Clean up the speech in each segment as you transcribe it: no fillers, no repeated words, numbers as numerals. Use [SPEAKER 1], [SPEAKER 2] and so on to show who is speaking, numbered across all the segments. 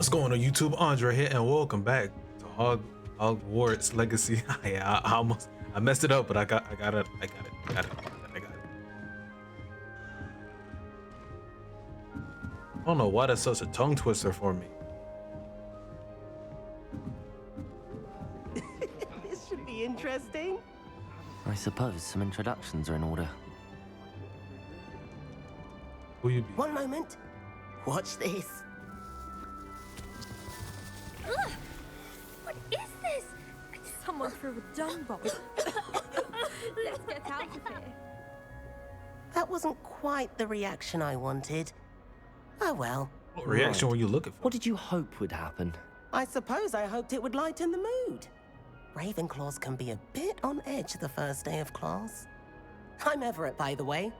[SPEAKER 1] What's going on YouTube? Andre here, and welcome back to Hogwarts Legacy. Yeah, I messed it up, but I got it. I don't know why that's such a tongue twister for me.
[SPEAKER 2] This should be interesting.
[SPEAKER 3] I suppose some introductions are in order.
[SPEAKER 1] Who you be?
[SPEAKER 2] One moment. Watch this.
[SPEAKER 4] Ugh! What is this? Someone threw a dung bomb. Let's get out of here.
[SPEAKER 2] That wasn't quite the reaction I wanted. Oh well.
[SPEAKER 1] What reaction were you looking for?
[SPEAKER 3] What did you hope would happen?
[SPEAKER 2] I suppose I hoped it would lighten the mood. Ravenclaws can be a bit on edge the first day of class. I'm Everett, by the way.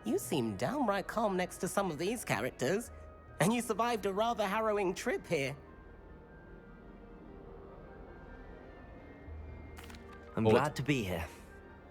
[SPEAKER 2] You seem downright calm next to some of these characters, and you survived a rather harrowing trip here.
[SPEAKER 3] I'm glad to be here.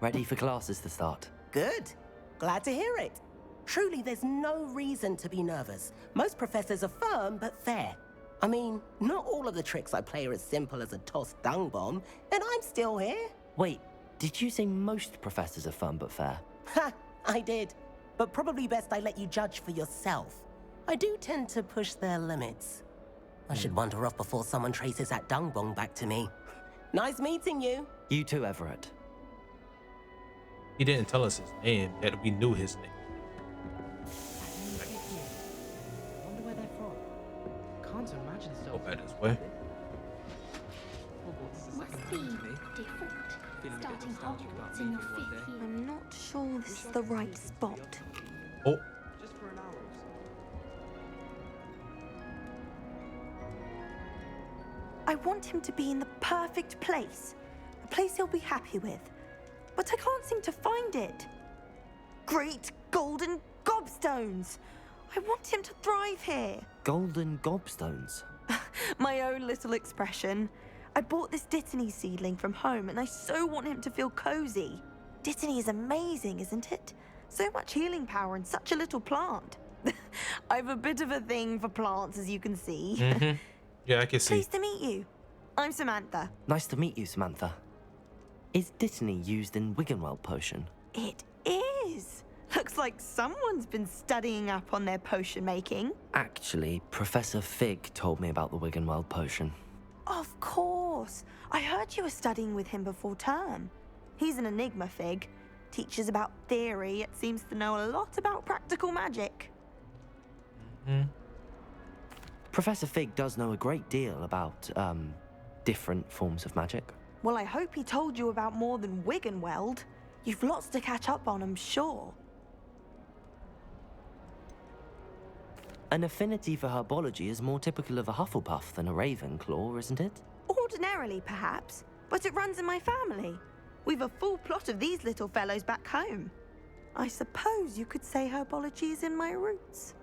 [SPEAKER 3] Ready for classes to start.
[SPEAKER 2] Good. Glad to hear it. Truly, there's no reason to be nervous. Most professors are firm but fair. I mean, not all of the tricks I play are as simple as a tossed dung bomb, and I'm still here.
[SPEAKER 3] Wait, did you say most professors are firm but fair?
[SPEAKER 2] Ha! I did. But probably best I let you judge for yourself. I do tend to push their limits. I should wander off before someone traces that dung bomb back to me. Nice meeting you.
[SPEAKER 3] You too, Everett.
[SPEAKER 1] He didn't tell us his name, yet we knew his name.
[SPEAKER 5] Wonder where they're from. Can't imagine so.
[SPEAKER 1] Go back this way.
[SPEAKER 4] Must be different. Starting Hogwarts in your 5th year.
[SPEAKER 6] I'm not sure this is the right spot.
[SPEAKER 1] Oh,
[SPEAKER 5] Just for an hour or so.
[SPEAKER 6] I want him to be in the perfect place. A place he'll be happy with. But I can't seem to find it. Great golden gobstones! I want him to thrive here.
[SPEAKER 3] Golden gobstones.
[SPEAKER 6] My own little expression. I bought this Dittany seedling from home and I so want him to feel cozy. Dittany is amazing, isn't it? So much healing power in such a little plant. I have a bit of a thing for plants, as you can see.
[SPEAKER 1] yeah, I can see.
[SPEAKER 6] Pleased to meet you. I'm Samantha.
[SPEAKER 3] Nice to meet you, Samantha. Is Dittany used in Wiggenweld potion?
[SPEAKER 6] It is. Looks like someone's been studying up on their potion making.
[SPEAKER 3] Actually, Professor Fig told me about the Wiggenweld potion.
[SPEAKER 6] Of course. I heard you were studying with him before term. He's an enigma, Fig. Teaches about theory, yet seems to know a lot about practical magic.
[SPEAKER 3] Professor Fig does know a great deal about, different forms of magic.
[SPEAKER 6] Well, I hope he told you about more than Wiggenweld. You've lots to catch up on, I'm sure.
[SPEAKER 3] An affinity for herbology is more typical of a Hufflepuff than a Ravenclaw, isn't it?
[SPEAKER 6] Ordinarily, perhaps, but it runs in my family. We've a full plot of these little fellows back home. I suppose you could say herbology is in my roots.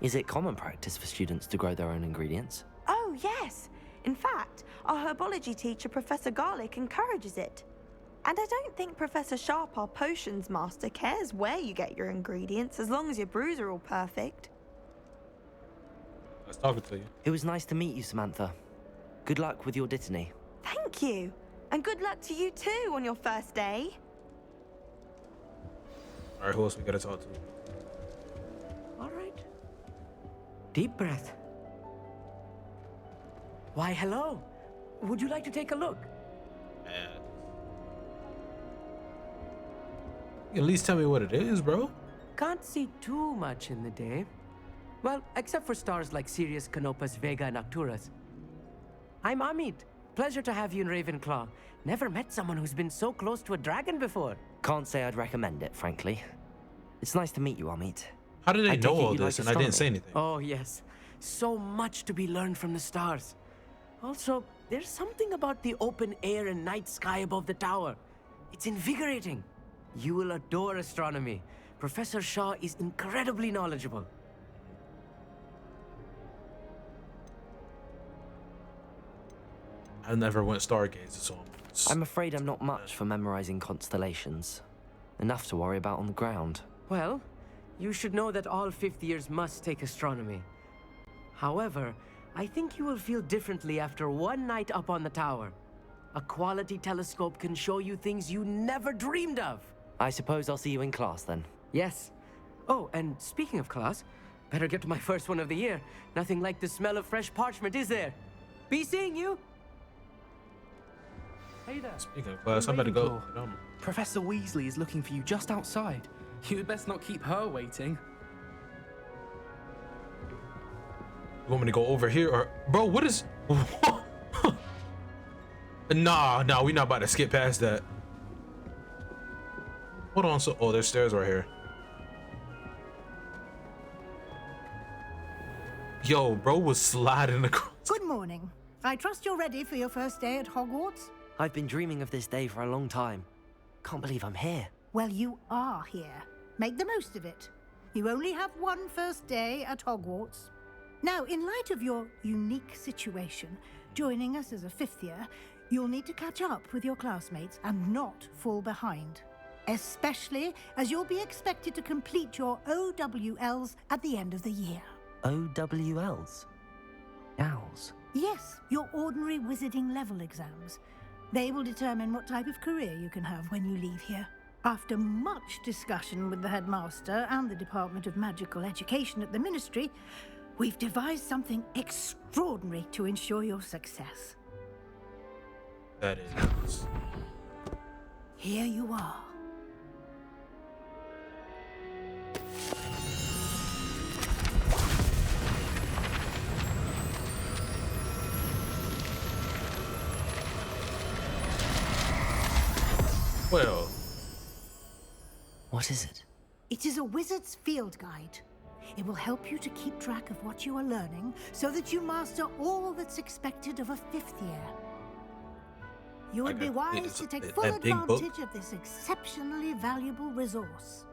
[SPEAKER 3] Is it common practice for students to grow their own ingredients?
[SPEAKER 6] Oh, yes. In fact, our herbology teacher, Professor Garlick, encourages it. And I don't think Professor Sharp, our potions master, cares where you get your ingredients as long as your brews are all perfect.
[SPEAKER 1] Nice talking to you.
[SPEAKER 3] It was nice to meet you, Samantha. Good luck with your Dittany.
[SPEAKER 6] Thank you. And good luck to you too on your first day.
[SPEAKER 1] All right, who else we gotta talk to?
[SPEAKER 7] All right. Deep breath. Why, hello. Would you like to take a look?
[SPEAKER 1] At least tell me what it is, bro.
[SPEAKER 7] Can't see too much in the day. Well, except for stars like Sirius, Canopus, Vega, and Arcturus. I'm Amit. Pleasure to have you in Ravenclaw. Never met someone who's been so close to a dragon before.
[SPEAKER 3] Can't say I'd recommend it, frankly. It's nice to meet you, Amit.
[SPEAKER 1] How did
[SPEAKER 3] I
[SPEAKER 1] they
[SPEAKER 3] take
[SPEAKER 1] know
[SPEAKER 3] it
[SPEAKER 1] all
[SPEAKER 3] you
[SPEAKER 1] this
[SPEAKER 3] like
[SPEAKER 1] and I didn't say
[SPEAKER 3] astronomy?
[SPEAKER 1] anything?
[SPEAKER 7] Oh, yes. So much to be learned from the stars. Also, there's something about the open air and night sky above the tower. It's invigorating. You will adore astronomy. Professor Shaw is incredibly knowledgeable.
[SPEAKER 1] I never went stargazing, so
[SPEAKER 3] I'm afraid I'm not much for memorizing constellations. Enough to worry about on the ground.
[SPEAKER 7] Well, you should know that all fifth years must take astronomy. However, I think you will feel differently after one night up on the tower. A quality telescope can show you things you never dreamed of.
[SPEAKER 3] I suppose I'll see you in class then.
[SPEAKER 7] Yes. Oh, and speaking of class, better get to my first one of the year. Nothing like the smell of fresh parchment, is there? Be seeing you.
[SPEAKER 5] Hey there.
[SPEAKER 1] Speaking of class, I'm about to go.
[SPEAKER 5] Ravenclaw. Professor Weasley is looking for you just outside. You'd best not keep her waiting.
[SPEAKER 1] You want me to go over here or bro? What is? Nah, we not about to skip past that. Hold on, so oh, there's stairs right here. Yo, bro was sliding across.
[SPEAKER 8] Good morning. I trust you're ready for your first day at Hogwarts?
[SPEAKER 3] I've been dreaming of this day for a long time. Can't believe I'm here.
[SPEAKER 8] Well, you are here. Make the most of it. You only have one first day at Hogwarts. Now, in light of your unique situation, joining us as a fifth year, you'll need to catch up with your classmates and not fall behind. Especially as you'll be expected to complete your OWLs at the end of the year.
[SPEAKER 3] OWLs? Owls?
[SPEAKER 8] Yes, your ordinary wizarding level exams. They will determine what type of career you can have when you leave here. After much discussion with the headmaster and the Department of Magical Education at the Ministry, we've devised something extraordinary to ensure your success.
[SPEAKER 1] That is.
[SPEAKER 8] Here you are.
[SPEAKER 1] Well,
[SPEAKER 3] What is it?
[SPEAKER 8] It is a wizard's field guide. It will help you to keep track of what you are learning so that you master all that's expected of a fifth year. You would be wise to take full
[SPEAKER 1] that big book?
[SPEAKER 8] advantage of this exceptionally valuable resource.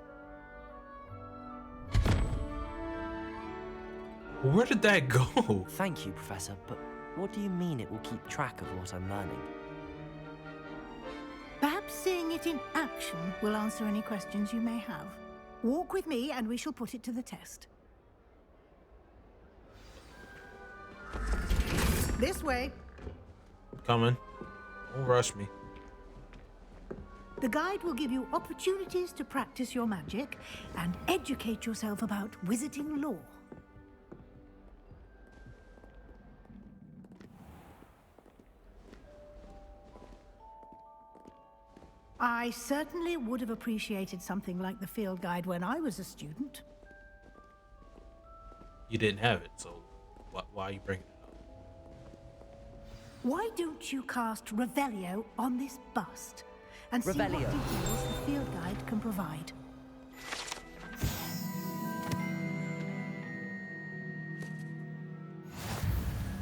[SPEAKER 1] where did that go?
[SPEAKER 3] Thank you, Professor, but what do you mean it will keep track of what I'm learning?
[SPEAKER 8] Perhaps seeing it in action will answer any questions you may have. Walk with me and we shall put it to the test. This way.
[SPEAKER 1] Coming. Don't rush me.
[SPEAKER 8] The guide will give you opportunities to practice your magic and educate yourself about wizarding lore. I certainly would have appreciated something like the field guide when I was a student.
[SPEAKER 1] You didn't have it, so why are you bringing it up?
[SPEAKER 8] Why don't you cast Revelio on this bust and see what
[SPEAKER 3] Revelio.
[SPEAKER 8] details the field guide can provide?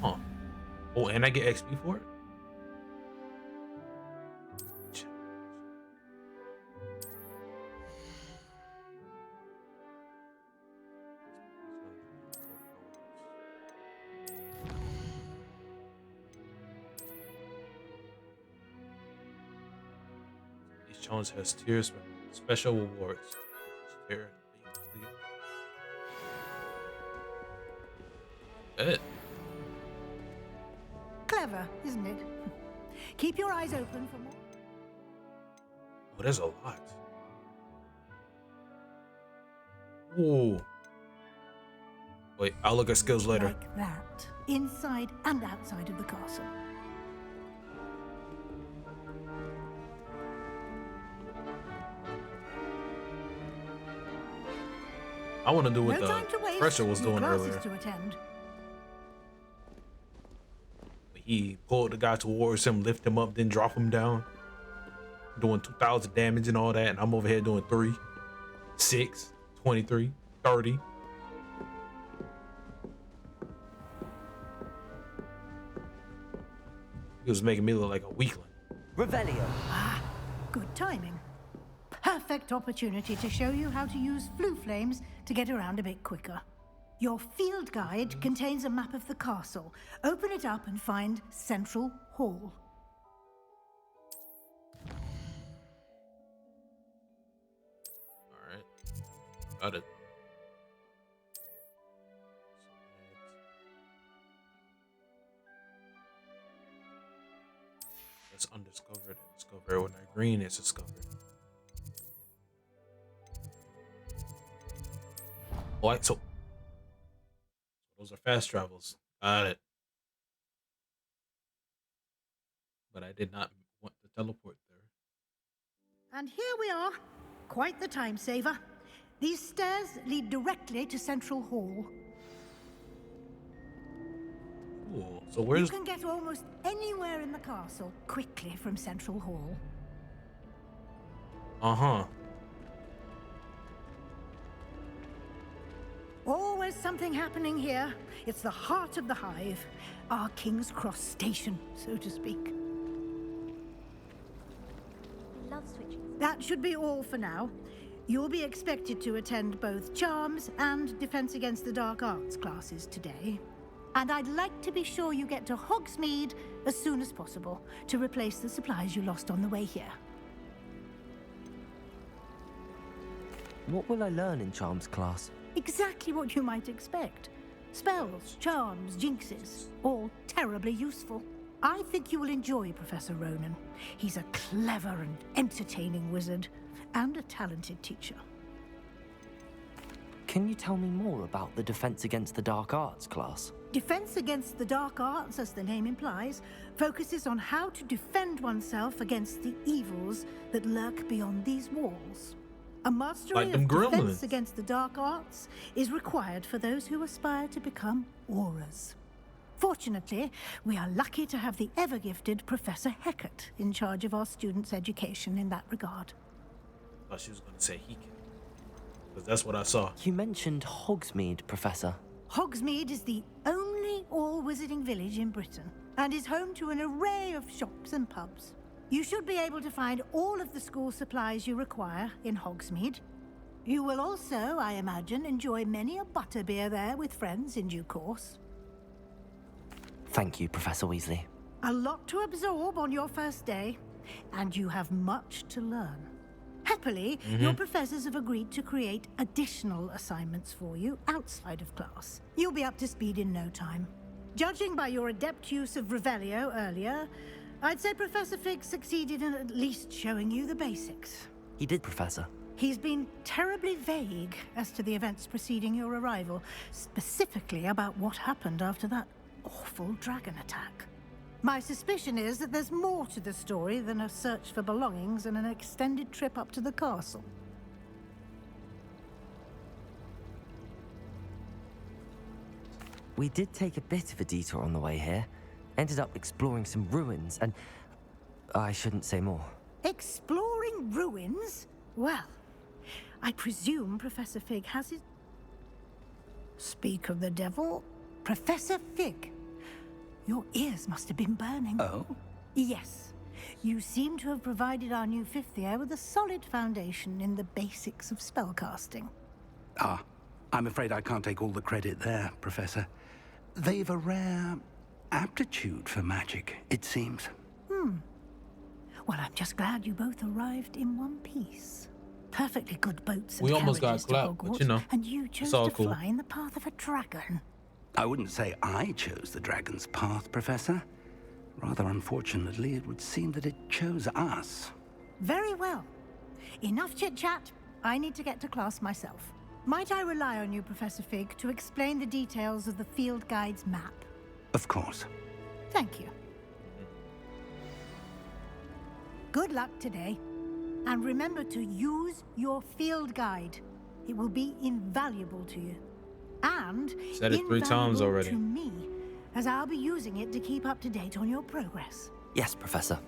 [SPEAKER 1] Huh. Oh, and I get XP for it? Each challenge has tiers with special rewards. Each tier being complete. Bet.
[SPEAKER 8] Clever, isn't it? Keep your eyes open for more.
[SPEAKER 1] Oh, there's a lot. Ooh. Wait, I'll look at skills later.
[SPEAKER 8] Like that, inside and outside of the castle.
[SPEAKER 1] I want to do what
[SPEAKER 8] No time to
[SPEAKER 1] the
[SPEAKER 8] waste.
[SPEAKER 1] Professor was
[SPEAKER 8] Your
[SPEAKER 1] doing
[SPEAKER 8] classes
[SPEAKER 1] earlier.
[SPEAKER 8] to attend.
[SPEAKER 1] He pulled the guy towards him, lift him up, then drop him down. Doing 2,000 damage and all that. And I'm over here doing 3, 6, 23, 30. He was making me look like a weakling.
[SPEAKER 3] Revelio.
[SPEAKER 8] Good timing. Perfect opportunity to show you how to use flue flames to get around a bit quicker. Your field guide contains a map of the castle. Open it up and find Central Hall.
[SPEAKER 1] All right. Got it. it's undiscovered and discovered. When they're green, it's discovered. Alright, so those are fast travels. Got it. But I did not want to teleport there.
[SPEAKER 8] And here we are. Quite the time saver. These stairs lead directly to Central Hall.
[SPEAKER 1] Cool. So where's...
[SPEAKER 8] You can get almost anywhere in the castle quickly from Central Hall.
[SPEAKER 1] Uh-huh.
[SPEAKER 8] Always something happening here. It's the heart of the hive. Our King's Cross station, so to speak.
[SPEAKER 4] Love switching.
[SPEAKER 8] That should be all for now. You'll be expected to attend both Charms and Defense Against the Dark Arts classes today. And I'd like to be sure you get to Hogsmeade as soon as possible to replace the supplies you lost on the way here.
[SPEAKER 3] What will I learn in Charms class?
[SPEAKER 8] Exactly what you might expect. Spells, charms, jinxes, all terribly useful. I think you will enjoy Professor Ronan. He's a clever and entertaining wizard, and a talented teacher.
[SPEAKER 3] Can you tell me more about the Defense Against the Dark Arts class?
[SPEAKER 8] Defense Against the Dark Arts, as the name implies, focuses on how to defend oneself against the evils that lurk beyond these walls. A mastery
[SPEAKER 1] Like them
[SPEAKER 8] of Defense
[SPEAKER 1] gremlins.
[SPEAKER 8] Against the Dark Arts is required for those who aspire to become auras. Fortunately, we are lucky to have the ever-gifted Professor Hecat in charge of our students' education in that regard.
[SPEAKER 1] I thought she was going to say he can. Because that's what I saw.
[SPEAKER 3] You mentioned Hogsmeade, Professor.
[SPEAKER 8] Hogsmeade is the only all-wizarding village in Britain and is home to an array of shops and pubs. You should be able to find all of the school supplies you require in Hogsmeade. You will also, I imagine, enjoy many a butterbeer there with friends in due course.
[SPEAKER 3] Thank you, Professor Weasley.
[SPEAKER 8] A lot to absorb on your first day, and you have much to learn. Happily, your professors have agreed to create additional assignments for you outside of class. You'll be up to speed in no time. Judging by your adept use of Revelio earlier, I'd say Professor Fig succeeded in at least showing you the basics.
[SPEAKER 3] He did, Professor.
[SPEAKER 8] He's been terribly vague as to the events preceding your arrival, specifically about what happened after that awful dragon attack. My suspicion is that there's more to the story than a search for belongings and an extended trip up to the castle.
[SPEAKER 3] We did take a bit of a detour on the way here. Ended up exploring some ruins and... I shouldn't say more.
[SPEAKER 8] Exploring ruins? Well, I presume Professor Fig has his... Speak of the devil, Professor Fig. Your ears must have been burning.
[SPEAKER 9] Oh?
[SPEAKER 8] Yes. You seem to have provided our new fifth year with a solid foundation in the basics of spellcasting.
[SPEAKER 9] Ah, I'm afraid I can't take all the credit there, Professor. They've a rare aptitude for magic, it seems.
[SPEAKER 8] Well, I'm just glad you both arrived in one piece. Perfectly good boats and
[SPEAKER 1] We almost got
[SPEAKER 8] carriages to
[SPEAKER 1] clapped, but
[SPEAKER 8] Hogwarts,
[SPEAKER 1] you know,
[SPEAKER 8] and you chose
[SPEAKER 1] all
[SPEAKER 8] to
[SPEAKER 1] cool.
[SPEAKER 8] fly in the path of a dragon.
[SPEAKER 9] I wouldn't say I chose the dragon's path, Professor. Rather unfortunately, it would seem that it chose us.
[SPEAKER 8] Very well. Enough chit-chat. I need to get to class myself. Might I rely on you, Professor Fig, to explain the details of the field guide's map?
[SPEAKER 9] Of course.
[SPEAKER 8] Thank you. Good luck today. And remember to use your field guide. It will be invaluable to you. And
[SPEAKER 1] Said it 3 times
[SPEAKER 8] invaluable
[SPEAKER 1] already.
[SPEAKER 8] to me, as I'll be using it to keep up to date on your progress.
[SPEAKER 3] Yes, Professor.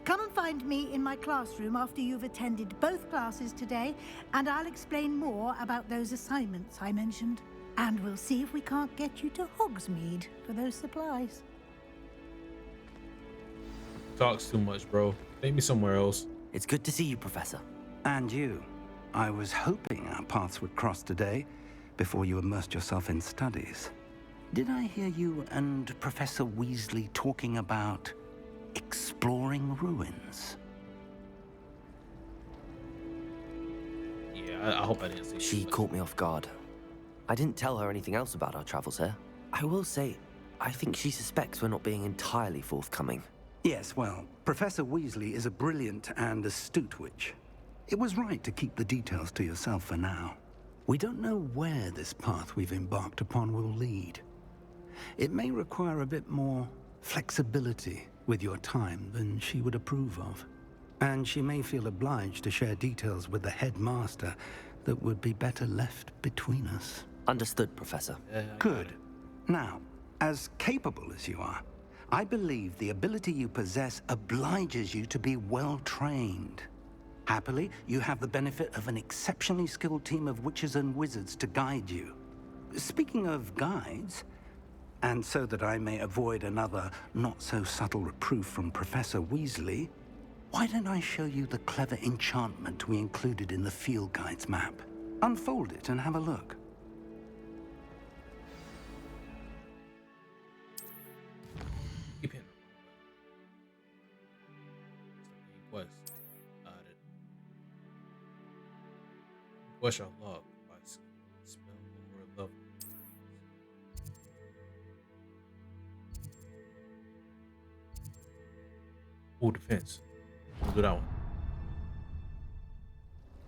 [SPEAKER 8] Come and find me in my classroom after you've attended both classes today, and I'll explain more about those assignments I mentioned. And we'll see if we can't get you to Hogsmeade for those supplies.
[SPEAKER 1] Talks too much, bro. Take me somewhere else.
[SPEAKER 3] It's good to see you, Professor.
[SPEAKER 9] And you. I was hoping our paths would cross today, before you immersed yourself in studies. Did I hear you and Professor Weasley talking about exploring ruins?
[SPEAKER 1] Yeah, I hope I didn't say
[SPEAKER 3] She caught me off guard. I didn't tell her anything else about our travels here. I will say, I think she suspects we're not being entirely forthcoming.
[SPEAKER 9] Yes, well, Professor Weasley is a brilliant and astute witch. It was right to keep the details to yourself for now. We don't know where this path we've embarked upon will lead. It may require a bit more flexibility with your time than she would approve of. And she may feel obliged to share details with the headmaster that would be better left between us.
[SPEAKER 3] Understood, Professor.
[SPEAKER 9] Good. Now, as capable as you are, I believe the ability you possess obliges you to be well-trained. Happily, you have the benefit of an exceptionally skilled team of witches and wizards to guide you. Speaking of guides, and so that I may avoid another not-so-subtle reproof from Professor Weasley, why don't I show you the clever enchantment we included in the field guide's map? Unfold it and have a look.
[SPEAKER 1] Keep hitting. Quest. Added. Quest unlocked by spell over a level. Ooh, defense. We'll do that one.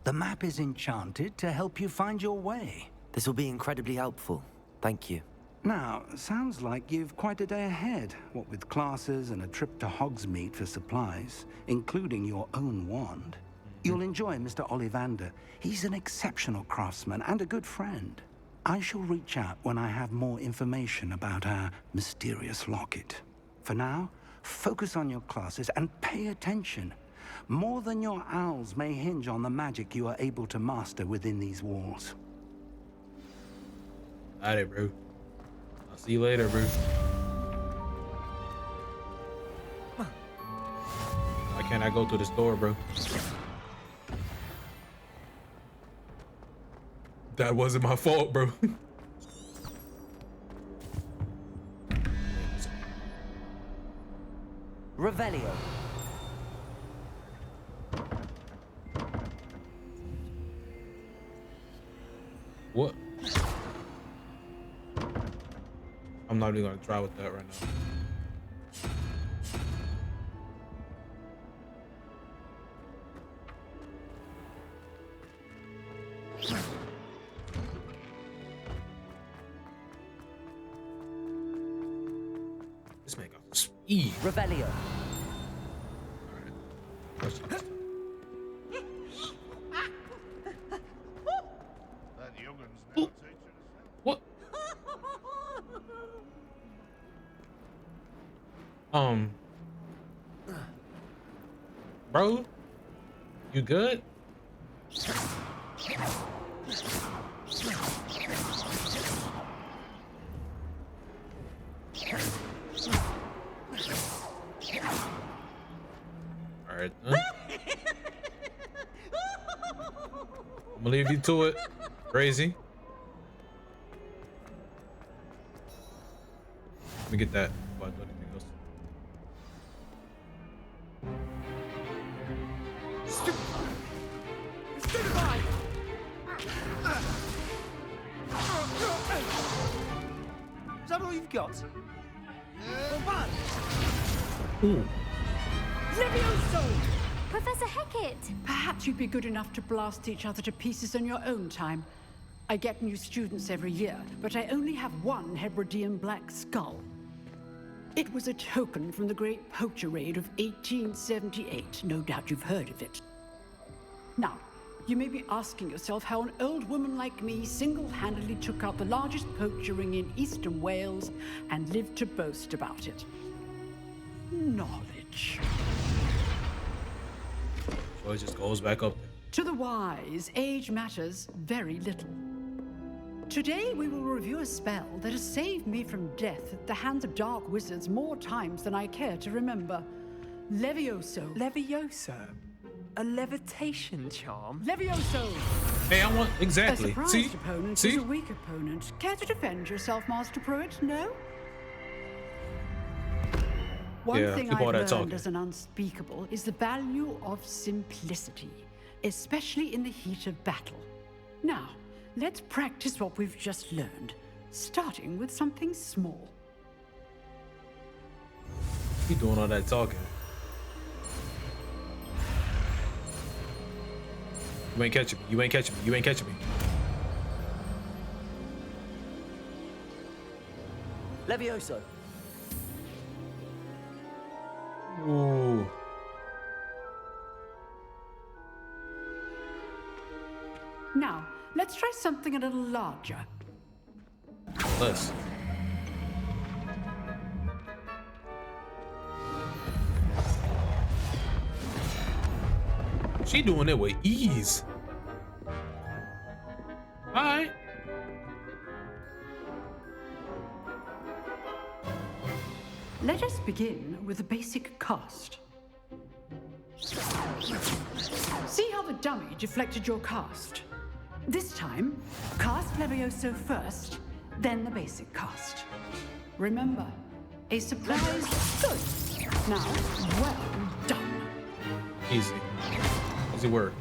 [SPEAKER 9] The map is enchanted to help you find your way.
[SPEAKER 3] This will be incredibly helpful. Thank you.
[SPEAKER 9] Now, sounds like you've quite a day ahead, what with classes and a trip to Hogsmeade for supplies, including your own wand. You'll enjoy Mr. Ollivander. He's an exceptional craftsman and a good friend. I shall reach out when I have more information about our mysterious locket. For now, focus on your classes and pay attention. More than your owls may hinge on the magic you are able to master within these walls.
[SPEAKER 1] Alright, bro. I'll see you later, bro. Why can't I go through this door, bro? That wasn't my fault, bro.
[SPEAKER 3] Revelio.
[SPEAKER 1] What? I'm not even gonna try with that right now. This man got speed.
[SPEAKER 3] Revelio.
[SPEAKER 1] What? Bro, you good? All right, I'm gonna leave you to it, crazy. Let me get that before I do anything else.
[SPEAKER 5] Is that all you've got?
[SPEAKER 1] Ooh.
[SPEAKER 8] Levioso!
[SPEAKER 4] Professor Hecat!
[SPEAKER 8] Perhaps you'd be good enough to blast each other to pieces in your own time. I get new students every year, but I only have one Hebridean black skull. It was a token from the Great Poacher Raid of 1878. No doubt you've heard of it. Now, you may be asking yourself how an old woman like me single-handedly took out the largest poacher ring in eastern Wales and lived to boast about it. Knowledge.
[SPEAKER 1] So it just goes back up there.
[SPEAKER 8] To the wise, age matters very little. Today, we will review a spell that has saved me from death at the hands of dark wizards more times than I care to remember. Levioso.
[SPEAKER 5] Levioso? A levitation charm?
[SPEAKER 8] Levioso!
[SPEAKER 1] Hey, I want
[SPEAKER 8] A
[SPEAKER 1] exactly.
[SPEAKER 8] surprised
[SPEAKER 1] See,
[SPEAKER 8] opponent
[SPEAKER 1] see.
[SPEAKER 8] is a weak opponent. Care to defend yourself, Master Pruitt? No? One
[SPEAKER 1] Yeah,
[SPEAKER 8] thing
[SPEAKER 1] keep all
[SPEAKER 8] I've
[SPEAKER 1] that
[SPEAKER 8] learned
[SPEAKER 1] talking.
[SPEAKER 8] as an unspeakable is the value of simplicity, especially in the heat of battle. Now, let's practice what we've just learned, starting with something small.
[SPEAKER 1] He doing all that talking. You ain't catching me. You ain't catching me. You ain't catching me.
[SPEAKER 3] Levioso.
[SPEAKER 1] Ooh.
[SPEAKER 10] Now, let's try something a little larger.
[SPEAKER 1] Let's. She doing it with ease. All right.
[SPEAKER 10] Let us begin with the basic cast. See how the dummy deflected your cast? This time, cast Levioso first, then the basic cast. Remember, a surprise good. Now, well done.
[SPEAKER 1] Easy. Easy work.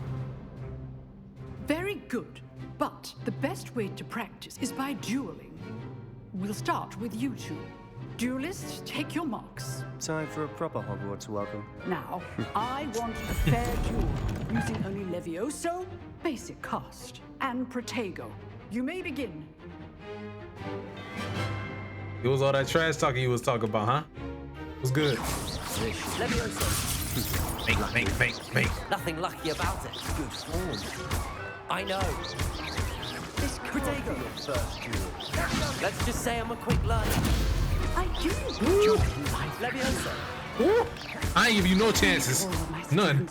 [SPEAKER 10] Very good. But the best way to practice is by dueling. We'll start with you two. Duelists, take your marks.
[SPEAKER 11] Time for a proper Hogwarts welcome.
[SPEAKER 10] Now, I want a fair duel, using only Levioso, basic cast, and Protego. You may begin.
[SPEAKER 1] It was all that trash talking you was talking about, huh? It was good.
[SPEAKER 3] Levioso.
[SPEAKER 1] Make.
[SPEAKER 3] Nothing lucky about it. Good form. I know.
[SPEAKER 11] This Protego your first duel.
[SPEAKER 3] Let's just say I'm a quick learner.
[SPEAKER 10] I do.
[SPEAKER 3] Levioso.
[SPEAKER 1] Ooh. I ain't give you no chances. None.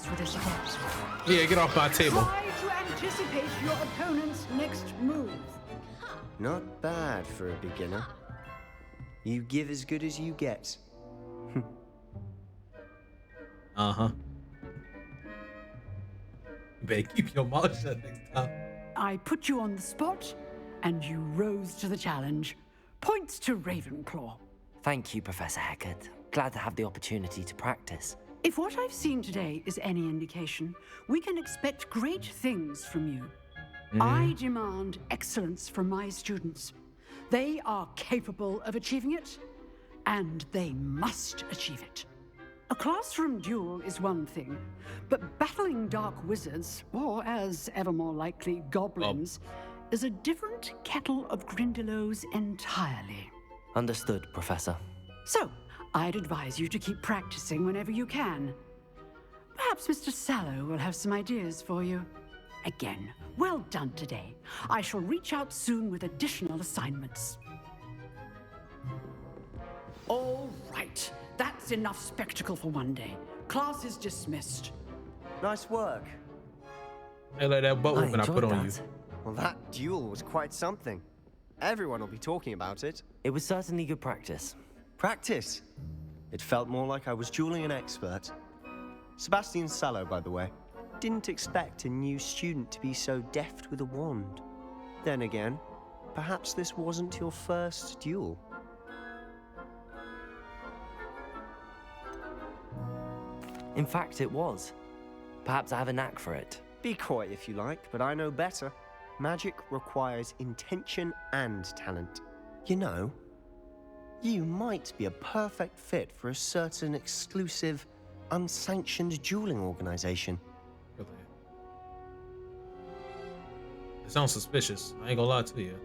[SPEAKER 1] Yeah, get off my table.
[SPEAKER 10] Try to anticipate your opponent's next move.
[SPEAKER 11] Not bad for a beginner. You give as good as you get.
[SPEAKER 1] Uh-huh. You better keep your mouth shut next time.
[SPEAKER 10] I put you on the spot, and you rose to the challenge. Points to Ravenclaw.
[SPEAKER 3] Thank you, Professor Hecat. Glad to have the opportunity to practice.
[SPEAKER 10] If what I've seen today is any indication, we can expect great things from you. I demand excellence from my students. They are capable of achieving it, and they must achieve it. A classroom duel is one thing, but battling dark wizards, or as ever more likely, goblins, is a different kettle of Grindylows entirely.
[SPEAKER 3] Understood, Professor.
[SPEAKER 10] So, I'd advise you to keep practicing whenever you can. Perhaps Mr. Sallow will have some ideas for you. Again, well done today. I shall reach out soon with additional assignments. All right. That's enough spectacle for one day. Class is dismissed.
[SPEAKER 11] Nice work.
[SPEAKER 1] Hey, like that butt whooping I put on you.
[SPEAKER 11] Well, that duel was quite something. Everyone will be talking about it.
[SPEAKER 3] It was certainly good practice.
[SPEAKER 11] Practice? It felt more like I was dueling an expert. Sebastian Sallow, by the way. Didn't expect a new student to be so deft with a wand. Then again, perhaps this wasn't your first duel.
[SPEAKER 3] In fact, it was. Perhaps I have a knack for it.
[SPEAKER 11] Be coy if you like, but I know better. Magic requires intention and talent. You know, you might be a perfect fit for a certain exclusive, unsanctioned dueling organization.
[SPEAKER 1] Really? It sounds suspicious. I ain't gonna lie to you.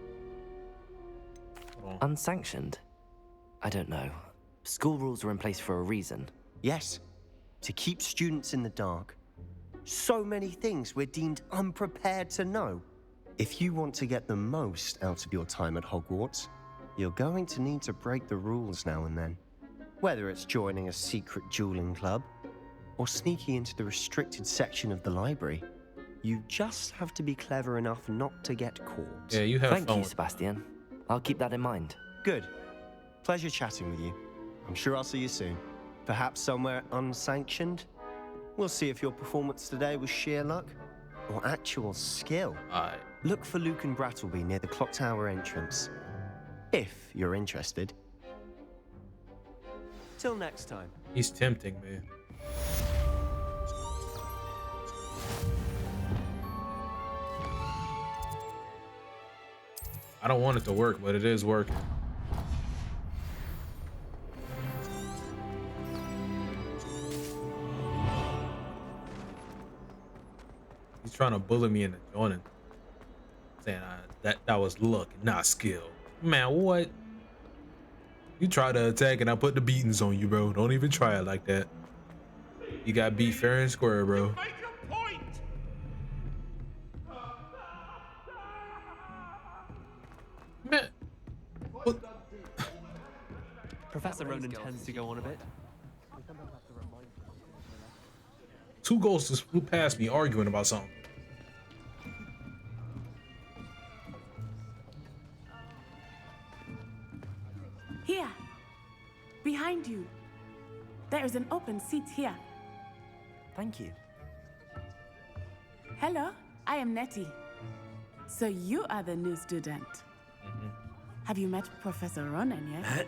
[SPEAKER 1] Hold on.
[SPEAKER 3] Unsanctioned? I don't know. School rules are in place for a reason.
[SPEAKER 11] Yes, to keep students in the dark. So many things we're deemed unprepared to know. If you want to get the most out of your time at Hogwarts, you're going to need to break the rules now and then. Whether it's joining a secret dueling club, or sneaking into the restricted section of the library, you just have to be clever enough not to get caught.
[SPEAKER 1] Yeah, you have
[SPEAKER 3] Thank
[SPEAKER 1] fun.
[SPEAKER 3] you, Sebastian. I'll keep that in mind.
[SPEAKER 11] Good. Pleasure chatting with you. I'm sure I'll see you soon. Perhaps somewhere unsanctioned? We'll see if your performance today was sheer luck or actual skill.
[SPEAKER 1] Alright.
[SPEAKER 11] Look for Luke and Brattleby near the clock tower entrance, if you're interested. Till next time.
[SPEAKER 1] He's tempting, man. I don't want it to work, but it is working. He's trying to bully me into joining, saying that was luck, not skill. Man, what? You try to attack and I put the beatings on you, bro. Don't even try it like that. You got beat fair and square, bro.
[SPEAKER 12] Make a point.
[SPEAKER 1] Man. What?
[SPEAKER 13] Professor Ronan tends to go on a bit.
[SPEAKER 1] 2 ghosts just flew past me arguing about something.
[SPEAKER 14] Here, behind you. There is an open seat here.
[SPEAKER 3] Thank you.
[SPEAKER 14] Hello, I am Nettie. So you are the new student. Have you met Professor Ronan yet?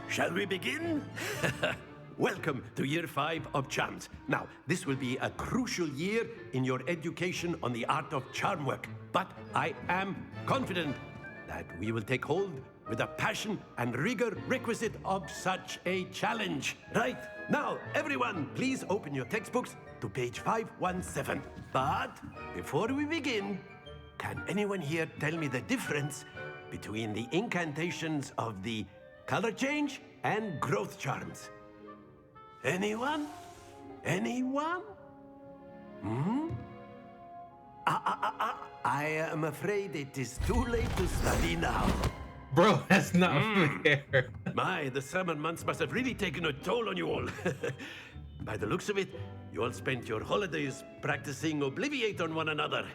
[SPEAKER 12] Shall we begin? Welcome to year 5 of charms. Now, this will be a crucial year in your education on the art of charm work. But I am confident that we will take hold with the passion and rigor requisite of such a challenge. Right, now, everyone, please open your textbooks to page 517. But before we begin, can anyone here tell me the difference between the incantations of the color change and growth charms? Anyone? Anyone? I am afraid it is too late to study now.
[SPEAKER 1] Bro, that's not fair.
[SPEAKER 12] My, the summer months must have really taken a toll on you all. By the looks of it, you all spent your holidays practicing Obliviate on one another.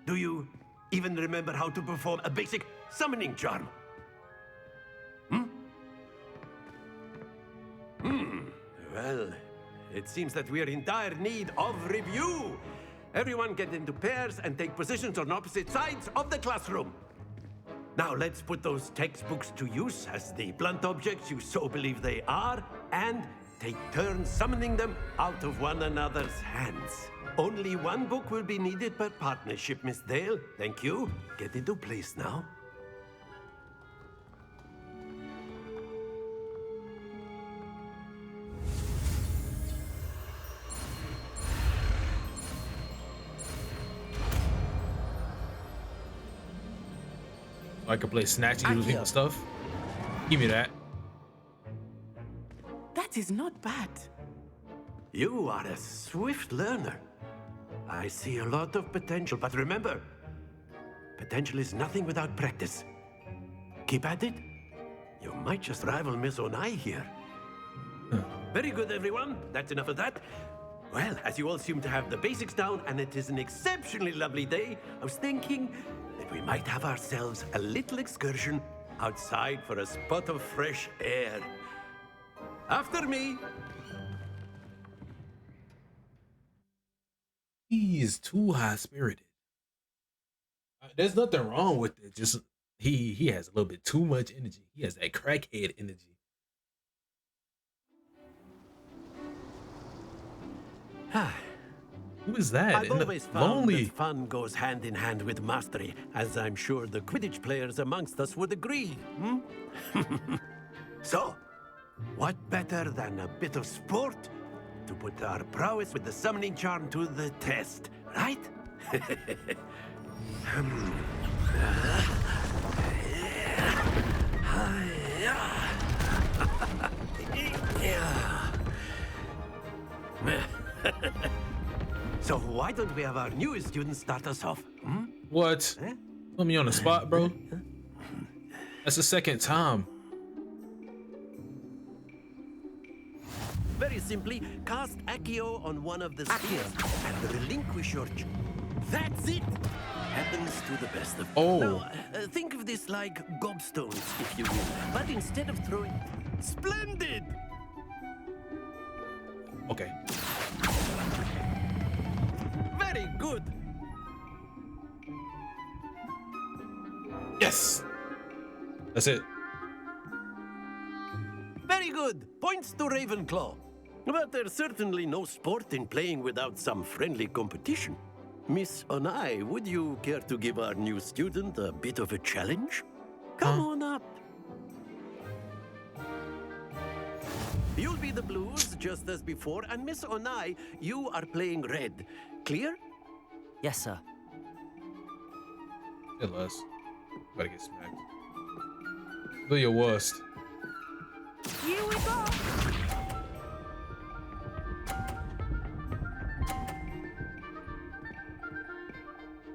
[SPEAKER 12] Do you even remember how to perform a basic summoning charm? Well, it seems that we are in dire need of review. Everyone get into pairs and take positions on opposite sides of the classroom. Now let's put those textbooks to use as the blunt objects you so believe they are, and take turns summoning them out of one another's hands. Only one book will be needed per partnership, Miss Dale. Thank you. Get into place now.
[SPEAKER 1] I could play snatch and use people's stuff. Give me that.
[SPEAKER 14] That is not bad.
[SPEAKER 12] You are a swift learner. I see a lot of potential, but remember, potential is nothing without practice. Keep at it. You might just rival Miss Onai here. Very good, everyone. That's enough of that. Well, as you all seem to have the basics down, and it is an exceptionally lovely day, I was thinking that we might have ourselves a little excursion outside for a spot of fresh air. After me.
[SPEAKER 1] He is too high-spirited. There's nothing wrong with it. Just he has a little bit too much energy. He has that crackhead energy. Who is that?
[SPEAKER 12] I've always found
[SPEAKER 1] Lonely.
[SPEAKER 12] that fun goes hand in hand with mastery, as I'm sure the Quidditch players amongst us would agree. So, what better than a bit of sport to put our prowess with the summoning charm to the test, right? So why don't we have our newest student start us off?
[SPEAKER 1] What? Put me on the spot, bro. That's the second time.
[SPEAKER 12] Very simply, cast Accio on one of the spheres and relinquish your... That's it! Happens to the best of...
[SPEAKER 1] Oh.
[SPEAKER 12] Now, think of this like gobstones, if you will. But instead of throwing... Splendid!
[SPEAKER 1] Okay.
[SPEAKER 12] Very good!
[SPEAKER 1] Yes! That's it.
[SPEAKER 12] Very good! Points to Ravenclaw. But there's certainly no sport in playing without some friendly competition. Miss Onai, would you care to give our new student a bit of a challenge? Come on up. the blues just as before, and Miss Onai, you are playing red. Clear?
[SPEAKER 3] Yes, sir.
[SPEAKER 1] It less. Better get smacked. Do your worst.
[SPEAKER 14] Here we go.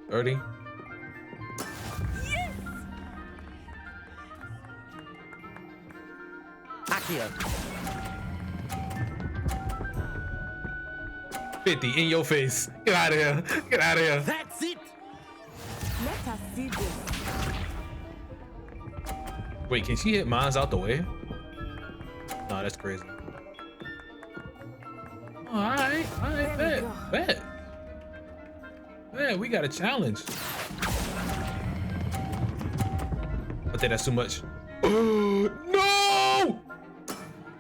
[SPEAKER 1] Dirty.
[SPEAKER 14] Yes!
[SPEAKER 3] Accio.
[SPEAKER 1] 50 in your face. Get out of here. Get out of here.
[SPEAKER 12] That's it!
[SPEAKER 14] Let us see this.
[SPEAKER 1] Wait, can she hit mines out the way? No, that's crazy. Alright, bet. Man, we got a challenge. I think that's too much. No!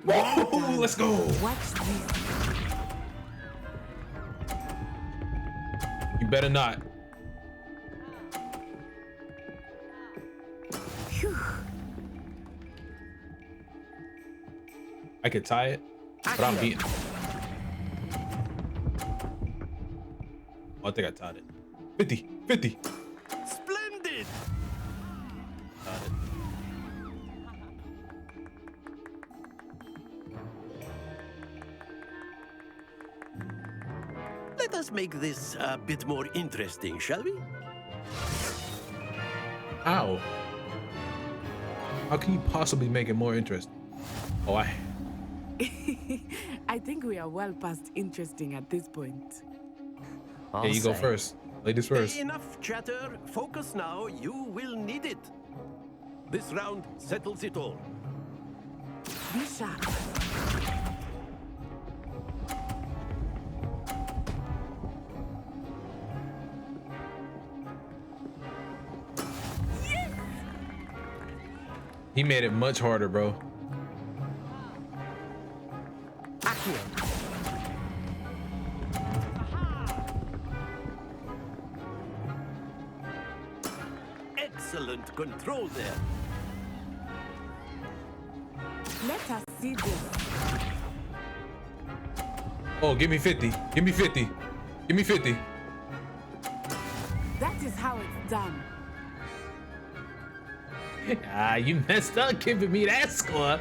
[SPEAKER 1] Whoa, let's go.
[SPEAKER 14] Watch this.
[SPEAKER 1] You better not.
[SPEAKER 14] Phew.
[SPEAKER 1] I could tie it, but I'm beating. Oh, I think I tied it. 50, 50.
[SPEAKER 12] Splendid!
[SPEAKER 1] Tied it.
[SPEAKER 12] Let us make this a bit more interesting, shall we?
[SPEAKER 1] How? How can you possibly make it more interesting? Oh,
[SPEAKER 14] I think we are well past interesting at this point.
[SPEAKER 1] Yeah, you go first. Ladies first.
[SPEAKER 12] Enough chatter. Focus now. You will need it. This round settles it all.
[SPEAKER 14] Be sharp.
[SPEAKER 1] He made it much harder, bro.
[SPEAKER 12] Excellent control there.
[SPEAKER 14] Let us see this.
[SPEAKER 1] Oh, give me 50. Give me 50. Give me 50.
[SPEAKER 14] That is how it's done.
[SPEAKER 1] Ah, you messed up giving me that score.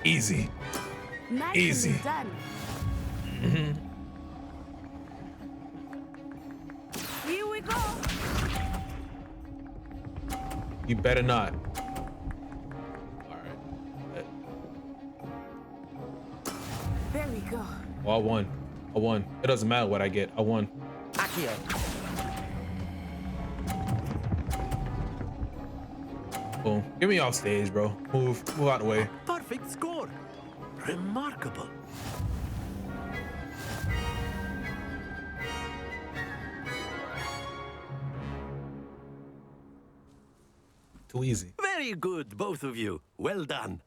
[SPEAKER 1] Easy.
[SPEAKER 14] Nicely
[SPEAKER 1] Easy.
[SPEAKER 14] done. Here we go.
[SPEAKER 1] You better not.
[SPEAKER 14] There we go.
[SPEAKER 1] Oh, I won. I won. It doesn't matter what I get. I won.
[SPEAKER 3] Accio.
[SPEAKER 1] Boom. Get me off stage, bro. Move out the way.
[SPEAKER 12] Perfect score. Remarkable.
[SPEAKER 1] Too easy.
[SPEAKER 12] Very good, both of you. Well done.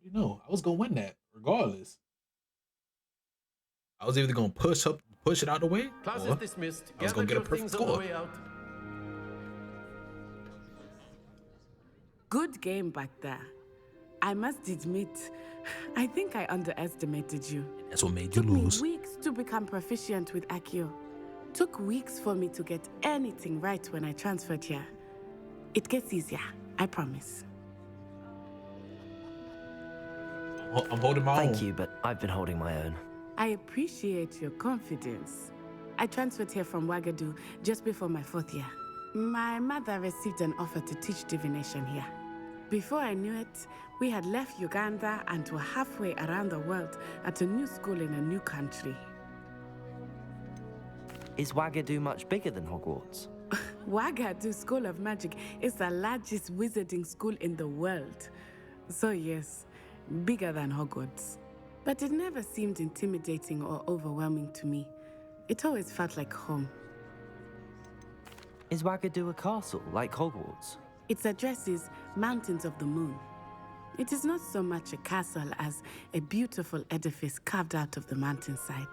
[SPEAKER 1] You know, I was gonna win that regardless. I was either gonna push it out the way,
[SPEAKER 12] Class
[SPEAKER 1] or
[SPEAKER 12] is dismissed.
[SPEAKER 1] I was gonna get a perfect
[SPEAKER 12] on the
[SPEAKER 1] score.
[SPEAKER 12] way out.
[SPEAKER 14] Good game back there. I must admit, I think I underestimated you.
[SPEAKER 1] That's what made you
[SPEAKER 14] Took
[SPEAKER 1] lose.
[SPEAKER 14] me weeks to become proficient with Accio. Took weeks for me to get anything right when I transferred here. It gets easier, I promise.
[SPEAKER 1] I'm holding my own.
[SPEAKER 3] Thank you, but I've been holding my own.
[SPEAKER 14] I appreciate your confidence. I transferred here from Wagadu just before my 4th year. My mother received an offer to teach divination here. Before I knew it, we had left Uganda and were halfway around the world at a new school in a new country.
[SPEAKER 3] Is Wagadu much bigger than Hogwarts?
[SPEAKER 14] Wagadu School of Magic is the largest wizarding school in the world. So yes, bigger than Hogwarts. But it never seemed intimidating or overwhelming to me. It always felt like home.
[SPEAKER 3] Is Wagadu a castle like Hogwarts?
[SPEAKER 14] Its address is Mountains of the Moon. It is not so much a castle as a beautiful edifice carved out of the mountainside.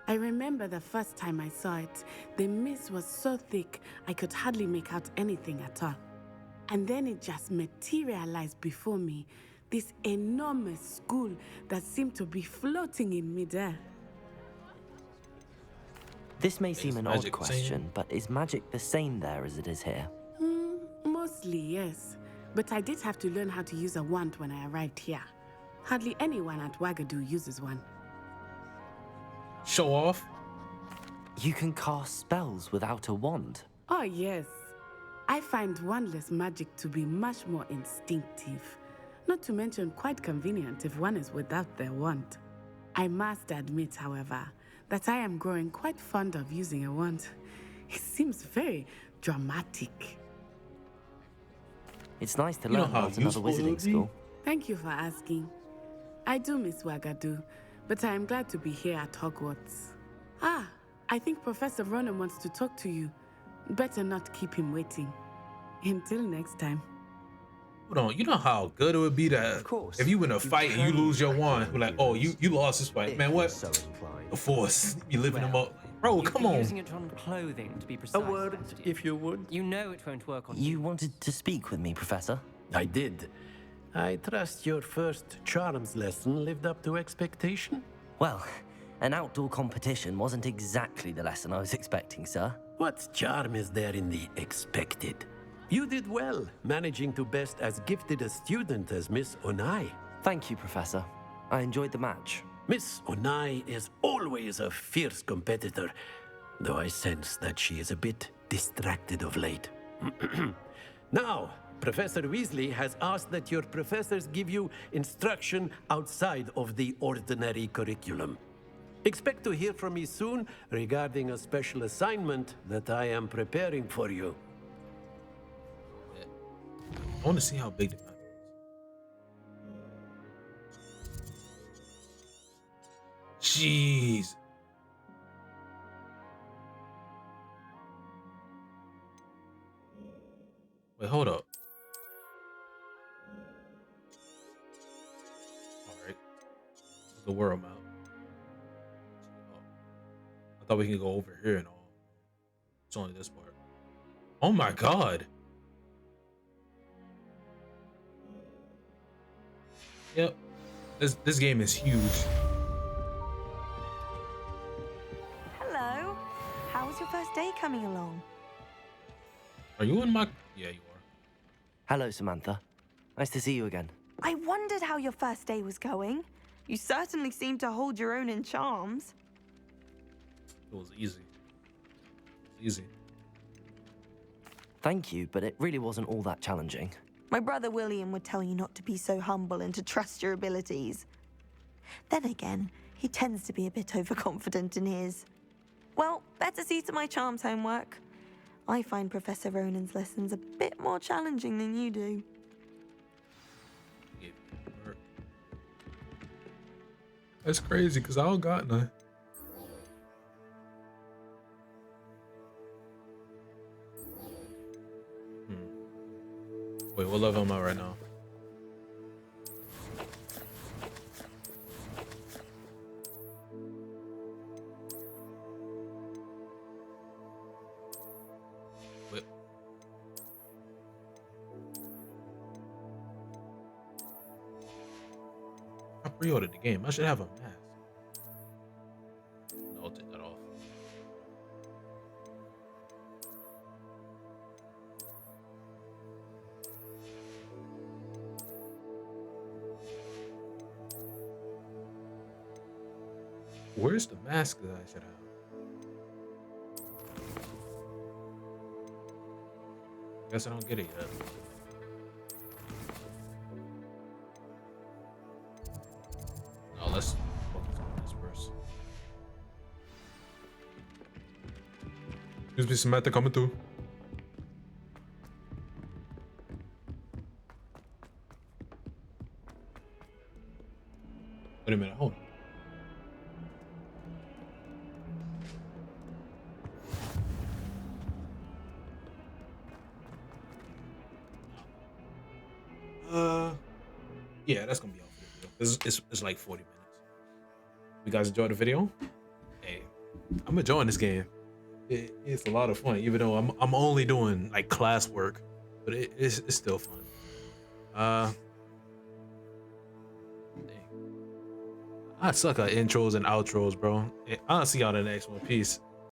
[SPEAKER 14] I remember the first time I saw it, the mist was so thick I could hardly make out anything at all. And then it just materialized before me, this enormous school that seemed to be floating in midair.
[SPEAKER 3] This may seem
[SPEAKER 1] Is
[SPEAKER 3] an odd
[SPEAKER 1] magic the same?
[SPEAKER 3] question, but is magic the same there as it is here?
[SPEAKER 14] Mostly, yes. But I did have to learn how to use a wand when I arrived here. Hardly anyone at Wagadu uses one.
[SPEAKER 1] Show off.
[SPEAKER 3] You can cast spells without a wand.
[SPEAKER 14] Oh, yes. I find wandless magic to be much more instinctive. Not to mention quite convenient if one is without their wand. I must admit, however, that I am growing quite fond of using a wand. It seems very dramatic.
[SPEAKER 3] It's nice to
[SPEAKER 1] You know
[SPEAKER 3] learn
[SPEAKER 1] how
[SPEAKER 3] about another
[SPEAKER 1] useful it would
[SPEAKER 3] wizarding
[SPEAKER 1] be?
[SPEAKER 3] school.
[SPEAKER 14] Thank you for asking. I do miss Wagadu, but I am glad to be here at Hogwarts. Ah, I think Professor Ronan wants to talk to you. Better not keep him waiting. Until next time.
[SPEAKER 1] Hold on, you know how good it would be to if you win a fight and you lose your wand, we're like, oh, you lost this fight, man. What?
[SPEAKER 11] So inclined.
[SPEAKER 1] The Force, you living them up, bro. Come on.
[SPEAKER 13] Using it on clothing, to be precise.
[SPEAKER 12] A word, if you would.
[SPEAKER 13] You know it won't work on
[SPEAKER 3] You wanted to speak with me, Professor?
[SPEAKER 12] I did. I trust your first charms lesson lived up to expectation.
[SPEAKER 3] Well, an outdoor competition wasn't exactly the lesson I was expecting, sir.
[SPEAKER 12] What charm is there in the expected? You did well, managing to best as gifted a student as Miss Onai.
[SPEAKER 3] Thank you, Professor. I enjoyed the match.
[SPEAKER 12] Miss Onai is always a fierce competitor, though I sense that she is a bit distracted of late. Now, Professor Weasley has asked that your professors give you instruction outside of the ordinary curriculum. Expect to hear from me soon regarding a special assignment that I am preparing for you.
[SPEAKER 1] I want to see how big the map is. Jeez. Wait, hold up. All right. This is the world map. I thought we could go over here and all. It's only this part. Oh my god. Yep. This game is huge.
[SPEAKER 6] Hello. How was your first day coming along?
[SPEAKER 1] Are you in my... Yeah, you are.
[SPEAKER 3] Hello, Samantha. Nice to see you again.
[SPEAKER 6] I wondered how your first day was going. You certainly seem to hold your own in charms.
[SPEAKER 1] It was easy. It was easy.
[SPEAKER 3] Thank you, but it really wasn't all that challenging.
[SPEAKER 6] My brother William would tell you not to be so humble and to trust your abilities. Then again, he tends to be a bit overconfident in his. Well, better see to my charms homework. I find Professor Ronan's lessons a bit more challenging than you do.
[SPEAKER 1] That's crazy, because I don't got none. Wait, what level am I right now? Wait. I pre-ordered the game. I should have a mask. No, I'll take that off. Where's the mask that I should have? I guess I don't get it yet. No, let's focus on this first. Excuse me, Samantha coming through. Wait a minute, hold on. yeah, that's gonna be all for the video. It's like 40 minutes. You guys enjoyed the video? Hey, I'm enjoying this game. It's a lot of fun, even though I'm only doing like classwork, but it's still fun. I suck at intros and outros, bro. I'll see y'all in the next one. Peace.